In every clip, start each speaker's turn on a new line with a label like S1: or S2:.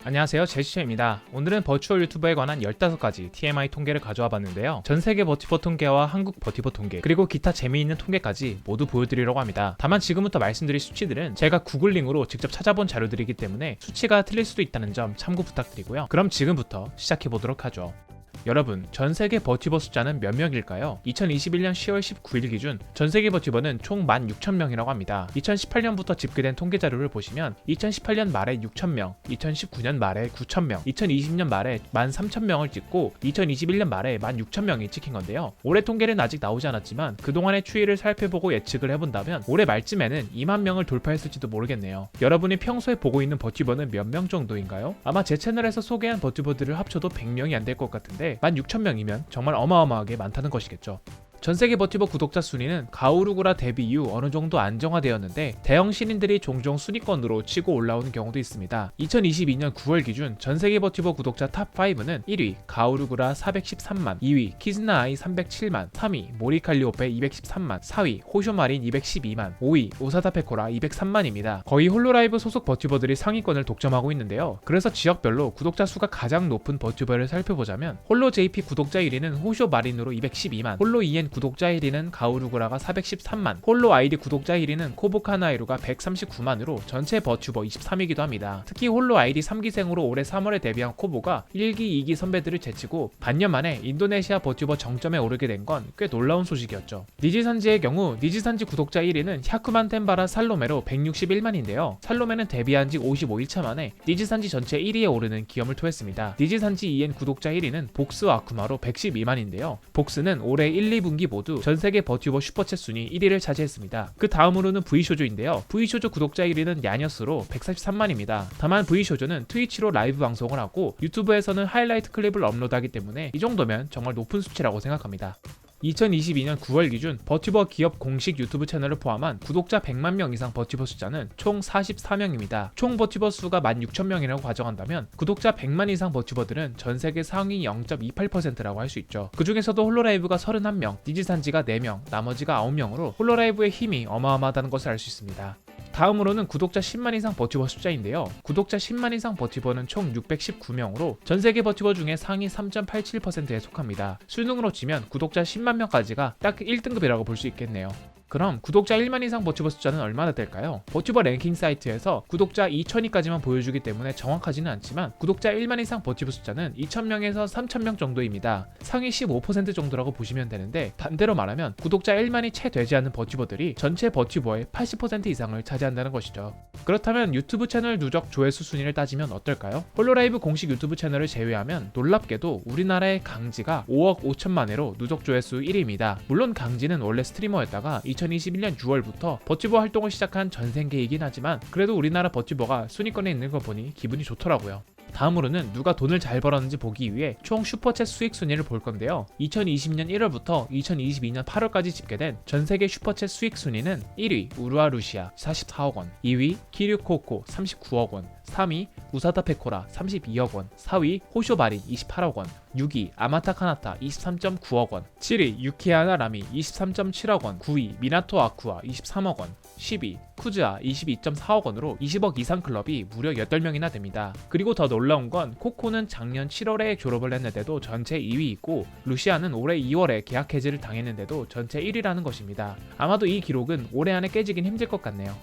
S1: 안녕하세요, 제시처입니다. 오늘은 버추얼 유튜버에 관한 15가지 TMI 통계를 가져와 봤는데요. 전세계 버티버 통계와 한국 버티버 통계, 그리고 기타 재미있는 통계까지 모두 보여드리려고 합니다. 다만 지금부터 말씀드릴 수치들은 제가 구글링으로 직접 찾아본 자료들이기 때문에 수치가 틀릴 수도 있다는 점 참고 부탁드리고요. 그럼 지금부터 시작해보도록 하죠. 여러분, 전세계 버티버 숫자는 몇 명일까요? 2021년 10월 19일 기준 전세계 버티버는 총 16,000명이라고 합니다. 2018년부터 집계된 통계 자료를 보시면 2018년 말에 6,000명, 2019년 말에 9,000명, 2020년 말에 13,000명을 찍고 2021년 말에 16,000명이 찍힌 건데요. 올해 통계는 아직 나오지 않았지만 그동안의 추이를 살펴보고 예측을 해본다면 올해 말쯤에는 2만 명을 돌파했을지도 모르겠네요. 여러분이 평소에 보고 있는 버티버는 몇 명 정도인가요? 아마 제 채널에서 소개한 버티버들을 합쳐도 100명이 안 될 것 같은데 16,000명이면 정말 어마어마하게 많다는 것이겠죠. 전세계 버티버 구독자 순위는 가오르구라 데뷔 이후 어느 정도 안정화되었는데 대형 신인들이 종종 순위권으로 치고 올라오는 경우도 있습니다. 2022년 9월 기준 전세계 버티버 구독자 탑5는 1위 가오르구라 413만, 2위 키즈나아이 307만, 3위 모리칼리오페 213만, 4위 호쇼마린 212만, 5위 오사다 페코라 203만입니다. 거의 홀로라이브 소속 버티버들이 상위권을 독점하고 있는데요. 그래서 지역별로 구독자 수가 가장 높은 버티버를 살펴보자면 홀로 JP 구독자 1위는 호쇼마린으로 212만, 홀로 EN 구독자 1위는 가오르구라가 413만, 홀로 아이디 구독자 1위는 코보카나이루가 139만으로 전체 버튜버 23위이기도 합니다. 특히 홀로 아이디 3기생으로 올해 3월에 데뷔한 코보가 1기, 2기 선배들을 제치고 반년 만에 인도네시아 버튜버 정점에 오르게 된 건 꽤 놀라운 소식이었죠. 니지산지의 경우 니지산지 구독자 1위는 야쿠만 템바라 살로메로 161만인데요. 살로메는 데뷔한 지 55일차 만에 니지산지 전체 1위에 오르는 기염을 토했습니다. 니지산지 EN 구독자 1위는 복스 아쿠마로 112만인데요. 복스는 올해 1, 2분기 모두 전세계 버튜버 슈퍼챗 순위 1위를 차지했습니다. 그 다음으로는 V쇼조인데요. V쇼조 구독자 1위는 야녀스로 143만입니다. 다만 V쇼조는 트위치로 라이브 방송을 하고 유튜브에서는 하이라이트 클립을 업로드하기 때문에 이 정도면 정말 높은 수치라고 생각합니다. 2022년 9월 기준 버튜버 기업 공식 유튜브 채널을 포함한 구독자 100만 명 이상 버튜버 숫자는 총 44명입니다. 총 버튜버 수가 16,000명이라고 가정한다면 구독자 100만 이상 버튜버들은 전세계 상위 0.28%라고 할 수 있죠. 그 중에서도 홀로라이브가 31명, 니지산지가 4명, 나머지가 9명으로 홀로라이브의 힘이 어마어마하다는 것을 알 수 있습니다. 다음으로는 구독자 10만 이상 버튜버 숫자인데요. 구독자 10만 이상 버튜버는 총 619명으로 전세계 버튜버 중에 상위 3.87%에 속합니다. 수능으로 치면 구독자 10만 명까지가 딱 1등급이라고 볼 수 있겠네요. 그럼 구독자 1만 이상 버튜버 숫자는 얼마나 될까요? 버튜버 랭킹 사이트에서 구독자 2,000위까지만 보여주기 때문에 정확하지는 않지만 구독자 1만 이상 버튜버 숫자는 2,000명에서 3,000명 정도입니다. 상위 15% 정도라고 보시면 되는데 반대로 말하면 구독자 1만이 채 되지 않는 버튜버들이 전체 버튜버의 80% 이상을 차지한다는 것이죠. 그렇다면 유튜브 채널 누적 조회수 순위를 따지면 어떨까요? 홀로라이브 공식 유튜브 채널을 제외하면 놀랍게도 우리나라의 강지가 5억 5천만 회로 누적 조회수 1위입니다. 물론 강지는 원래 스트리머였다가 2021년 6월부터 버튜버 활동을 시작한 전생계이긴 하지만 그래도 우리나라 버튜버가 순위권에 있는 거 보니 기분이 좋더라고요. 다음으로는 누가 돈을 잘 벌었는지 보기 위해 총 슈퍼챗 수익 순위를 볼 건데요. 2020년 1월부터 2022년 8월까지 집계된 전세계 슈퍼챗 수익 순위는 1위 우루아 루시아 44억 원, 2위 키류코코 39억 원, 3위 우사다 페코라 32억 원, 4위 호쇼마린 28억 원, 6위 아마타 카나타 23.9억 원, 7위 유키하나 라미 23.7억 원, 9위 미나토 아쿠아 23억 원, 10위 쿠즈아 22.4억 원으로 20억 이상 클럽이 무려 8명이나 됩니다. 그리고 더 놀라운 건 코코는 작년 7월에 졸업을 했는데도 전체 2위 있고 루시아는 올해 2월에 계약 해지를 당했는데도 전체 1위라는 것입니다. 아마도 이 기록은 올해 안에 깨지긴 힘들 것 같네요.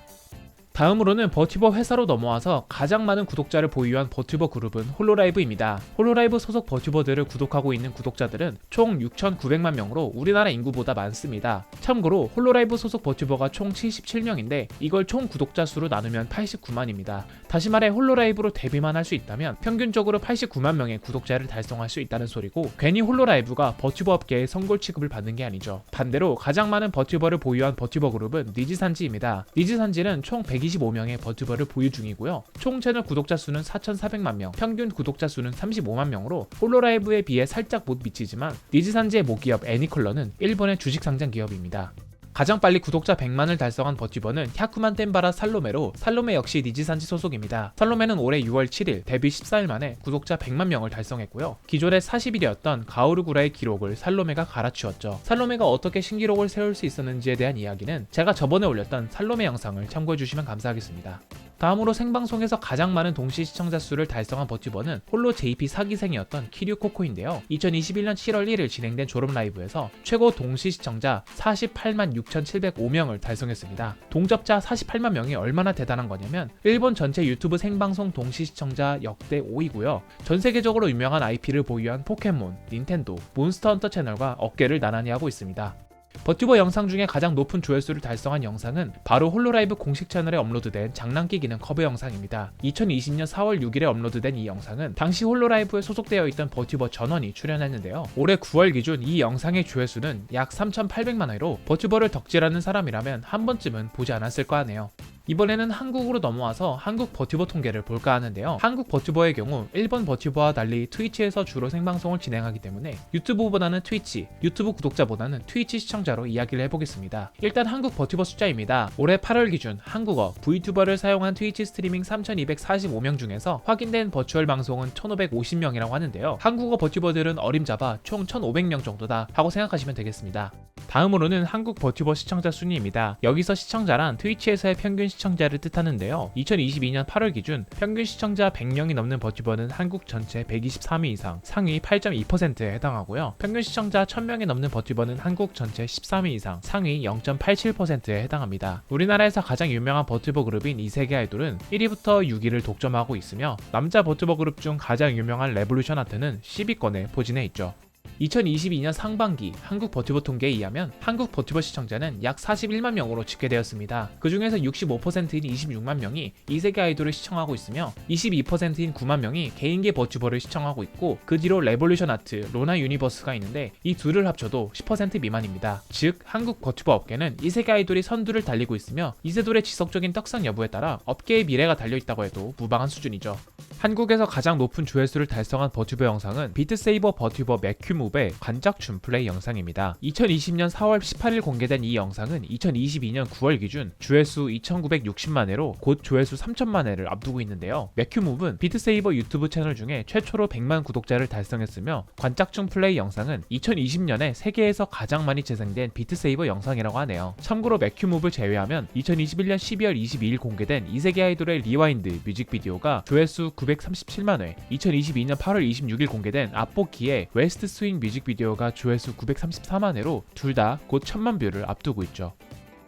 S1: 다음으로는 버튜버 회사로 넘어와서 가장 많은 구독자를 보유한 버튜버 그룹은 홀로라이브입니다. 홀로라이브 소속 버튜버들을 구독하고 있는 구독자들은 총 6,900만 명으로 우리나라 인구보다 많습니다. 참고로 홀로라이브 소속 버튜버가 총 77명인데 이걸 총 구독자 수로 나누면 89만입니다. 다시 말해 홀로라이브로 데뷔만 할 수 있다면 평균적으로 89만 명의 구독자를 달성할 수 있다는 소리고 괜히 홀로라이브가 버튜버 업계의 성골 취급을 받는 게 아니죠. 반대로 가장 많은 버튜버를 보유한 버튜버 그룹은 니지산지입니다. 니지산지는 총 125명의 버튜버를 보유 중이고요. 총 채널 구독자 수는 4,400만 명, 평균 구독자 수는 35만 명으로 홀로라이브에 비해 살짝 못 미치지만 니지산지의 모기업 애니컬러는 일본의 주식 상장 기업입니다. 가장 빨리 구독자 100만을 달성한 버튜버는 야쿠만 템바라 살로메로 살로메 역시 니지산지 소속입니다. 살로메는 올해 6월 7일 데뷔 14일 만에 구독자 100만 명을 달성했고요. 기존의 40일이었던 가오르구라의 기록을 살로메가 갈아치웠죠. 살로메가 어떻게 신기록을 세울 수 있었는지에 대한 이야기는 제가 저번에 올렸던 살로메 영상을 참고해주시면 감사하겠습니다. 다음으로 생방송에서 가장 많은 동시 시청자 수를 달성한 버튜버는 홀로 JP 사기생이었던 키류코코인데요. 2021년 7월 1일 진행된 졸업 라이브에서 최고 동시 시청자 48만 6,705명을 달성했습니다. 동접자 48만 명이 얼마나 대단한 거냐면 일본 전체 유튜브 생방송 동시 시청자 역대 5위고요. 전 세계적으로 유명한 IP를 보유한 포켓몬, 닌텐도, 몬스터헌터 채널과 어깨를 나란히 하고 있습니다. 버튜버 영상 중에 가장 높은 조회수를 달성한 영상은 바로 홀로라이브 공식 채널에 업로드된 장난기 기능 커버 영상입니다. 2020년 4월 6일에 업로드된 이 영상은 당시 홀로라이브에 소속되어 있던 버튜버 전원이 출연했는데요. 올해 9월 기준 이 영상의 조회수는 약 3,800만 회로 버튜버를 덕질하는 사람이라면 한 번쯤은 보지 않았을까 하네요. 이번에는 한국으로 넘어와서 한국 버튜버 통계를 볼까 하는데요. 한국 버튜버의 경우 일본 버튜버와 달리 트위치에서 주로 생방송을 진행하기 때문에 유튜브보다는 트위치, 유튜브 구독자보다는 트위치 시청자로 이야기를 해보겠습니다. 일단 한국 버튜버 숫자입니다. 올해 8월 기준 한국어 V튜버를 사용한 트위치 스트리밍 3,245명 중에서 확인된 버추얼 방송은 1,550명이라고 하는데요. 한국어 버튜버들은 어림잡아 총 1,500명 정도다 하고 생각하시면 되겠습니다. 다음으로는 한국 버튜버 시청자 순위입니다. 여기서 시청자란 트위치에서의 평균 시청자를 뜻하는데요. 2022년 8월 기준 평균 시청자 100명이 넘는 버튜버는 한국 전체 123위 이상, 상위 8.2%에 해당하고요. 평균 시청자 1000명이 넘는 버튜버는 한국 전체 13위 이상, 상위 0.87%에 해당합니다. 우리나라에서 가장 유명한 버튜버 그룹인 이세계 아이돌은 1위부터 6위를 독점하고 있으며 남자 버튜버 그룹 중 가장 유명한 레볼루션 아트는 10위권에 포진해 있죠. 2022년 상반기 한국 버튜버 통계에 의하면 한국 버튜버 시청자는 약 41만 명으로 집계되었습니다. 그 중에서 65%인 26만 명이 이세계 아이돌을 시청하고 있으며 22%인 9만 명이 개인계 버튜버를 시청하고 있고 그 뒤로 레볼루션 아트, 로나 유니버스가 있는데 이 둘을 합쳐도 10% 미만입니다. 즉 한국 버튜버 업계는 이세계 아이돌이 선두를 달리고 있으며 이세돌의 지속적인 떡상 여부에 따라 업계의 미래가 달려있다고 해도 무방한 수준이죠. 한국에서 가장 높은 조회수를 달성한 버튜버 영상은 비트세이버 버튜버 매큐무브의 관짝춤 플레이 영상입니다. 2020년 4월 18일 공개된 이 영상은 2022년 9월 기준 조회수 2,960만 회로 곧 조회수 3,000만 회를 앞두고 있는데요. 매큐무브는 비트세이버 유튜브 채널 중에 최초로 100만 구독자를 달성했으며 관짝춤 플레이 영상은 2020년에 세계에서 가장 많이 재생된 비트세이버 영상이라고 하네요. 참고로 매큐무브를 제외하면 2021년 12월 22일 공개된 이세계 아이돌의 리와인드 뮤직비디오가 조회수 937만 회, 2022년 8월 26일 공개된 앞복기의 웨스트 스윙 뮤직비디오가 조회수 934만 회로 둘 다 곧 1000만 뷰를 앞두고 있죠.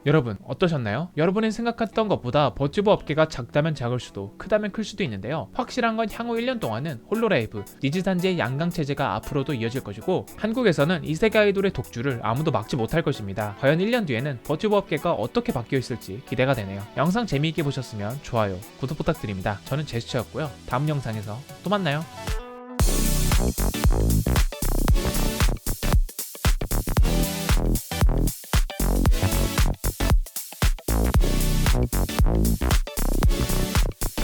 S1: 여러분 어떠셨나요? 여러분이 생각했던 것보다 버튜버 업계가 작다면 작을 수도 크다면 클 수도 있는데요. 확실한 건 향후 1년 동안은 홀로라이브, 니즈단지의 양강체제가 앞으로도 이어질 것이고 한국에서는 이세계 아이돌의 독주를 아무도 막지 못할 것입니다. 과연 1년 뒤에는 버튜버 업계가 어떻게 바뀌어 있을지 기대가 되네요. 영상 재미있게 보셨으면 좋아요, 구독 부탁드립니다. 저는 제스처였고요. 다음 영상에서 또 만나요.